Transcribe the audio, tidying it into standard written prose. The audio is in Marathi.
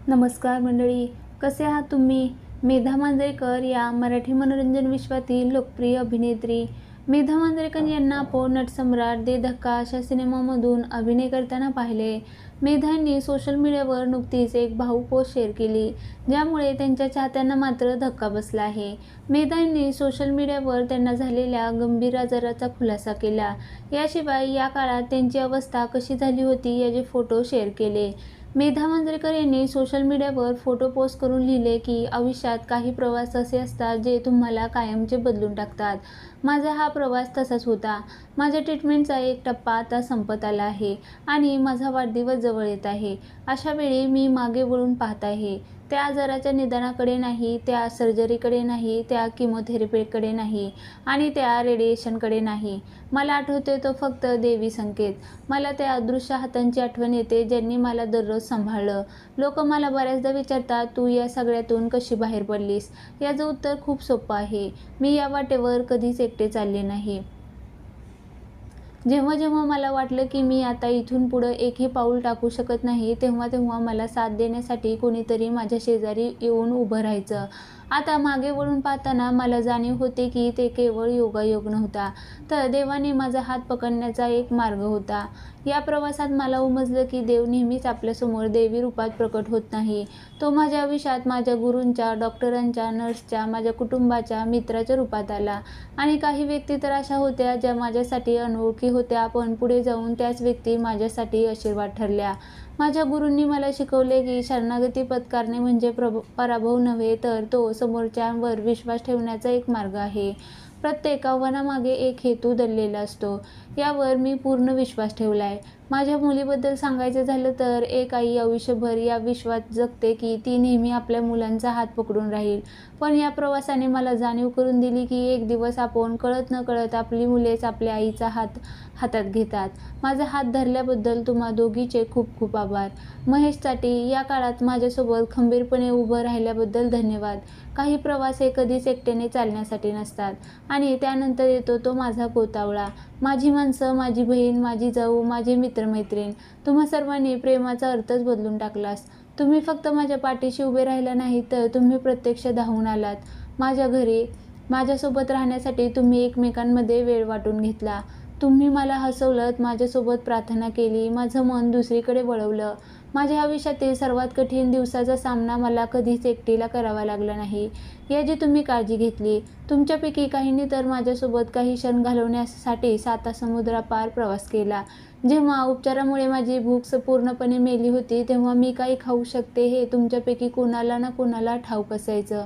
नमस्कार मंडळी, कसे आहात तुम्ही? मेधा मांजरेकर या मराठी मनोरंजन विश्वातील लोकप्रिय अभिनेत्री. मेधा मांजरेकर यांना आपण नटसम्राट, दे धक्का अशा सिनेमामधून अभिनय करताना पाहिले. मेधांनी सोशल मीडियावर नुकतीच एक भावूक पोस्ट शेअर केली, ज्यामुळे त्यांच्या चाहत्यांना मात्र धक्का बसला आहे. मेधांनी सोशल मीडियावर त्यांना झालेल्या गंभीर आजाराचा खुलासा केला. याशिवाय या काळात त्यांची अवस्था कशी झाली होती याचे फोटो शेअर केले. मेधा मांजरेकर यांनी सोशल मीडियावर फोटो पोस्ट करून लिहिले की आयुष्यात काही प्रवास असे असतात जे तुम्हाला कायमचे बदलून टाकतात. माझा हा प्रवास तसाच होता. माझ्या ट्रीटमेंटचा एक टप्पा आता संपत आला आहे आणि माझा वाढदिवस जवळ येत आहे. अशा वेळी मी मागे वळून पाहत आहे. त्या आजाराच्या निदानाकडे नाही, त्या सर्जरीकडे नाही, त्या किमोथेरपीकडे नाही आणि त्या रेडिएशनकडे नाही. मला आठवतोय तो फक्त दैवी संकेत. मला त्या अदृश्य हातांची आठवण येते ज्यांनी मला दररोज सांभाळलं. लोक मला बऱ्याचदा विचारतात, तू या सगळ्यातून कशी बाहेर पडलीस? याचं उत्तर खूप सोपं आहे. मी या वाटेवर कधीच एकटे चालले नाही. जेव्हा जेव्हा मला वाटलं की मी आता इथून पुढं एकही पाऊल टाकू शकत नाही, तेव्हा तेव्हा मला साथ देण्यासाठी कोणीतरी माझ्या शेजारी येऊन उभं राहायचं. आता मागे वळून पाहताना मला जाणीव होते की ते केवळ योगायोग नव्हता, तर देवाने माझा हात पकडण्याचा एक मार्ग होता. या प्रवासात मला उमजलं की देव नेहमीच आपल्यासमोर दैवी रूपात प्रकट होत नाही. तो माझ्या आयुष्यात माझ्या गुरूंच्या, डॉक्टरांच्या, नर्सच्या, माझ्या कुटुंबाच्या, मित्राच्या रूपात आला. आणि काही व्यक्ती तर अशा होत्या ज्या माझ्यासाठी अनोळखी होत्या, पण पुढे जाऊन त्याच व्यक्ती माझ्यासाठी आशीर्वाद ठरल्या. माझ्या गुरूंनी मला शिकवले की शरणागती पत्करणे म्हणजे पराभव नव्हे, तर तो समोरच्यांवर विश्वास ठेवण्याचा एक मार्ग आहे. प्रत्येक आव्हानामागे एक हेतू दडलेला असतो. यावर मी पूर्ण विश्वास ठेवलाय. माझ्या मुलीबद्दल सांगायचं झालं तर एक आई आयुष्यभर या विश्वात जगते की ती नेहमी आपल्या मुलांचा हात पकडून राहील. पण या प्रवासाने मला जाणीव करून दिली की एक दिवस आपण कळत नकळत आपली मुलेच आपल्या आईचा हातात घेतात. माझा हात धरल्याबद्दल तुम्हा दोघींचे खूप खूप आभार. महेश चाटी, या काळात माझ्यासोबत खंबीरपणे उभं राहिल्याबद्दल धन्यवाद. काही प्रवास हे कधीच एकट्याने चालण्यासाठी नसतात आणि त्यानंतर येतो तो माझा गोतावळा, माझी माणसं, माझी बहीण, माझी जाऊ, माझे मित्रमैत्रीण. तुम्हा सर्वांनी प्रेमाचा अर्थच बदलून टाकलास. तुम्ही फक्त माझ्या पाठीशी उभे राहिला नाही, तर तुम्ही प्रत्यक्ष धावून आलात माझ्या घरी. माझ्यासोबत राहण्यासाठी तुम्ही एकमेकांमध्ये वेळ वाटून घेतला. तुम्ही मला हसवलंत, माझ्यासोबत प्रार्थना केली, माझं मन दुसरीकडे वळवलं. माझ्या आयुष्यातील सर्वात कठीण दिवसाचा सामना मला कधीच एकटीला करावा लागला नाही, याची तुम्ही काळजी घेतली. तुमच्यापैकी काहींनी तर माझ्यासोबत काही क्षण घालवण्यासाठी 7 समुद्रापार प्रवास केला. जेव्हा उपचारामुळे माझी भूक पूर्णपणे मेली होती, तेव्हा मी काही खाऊ शकते हे तुमच्यापैकी कोणाला ना कोणाला ठाऊक असायचं.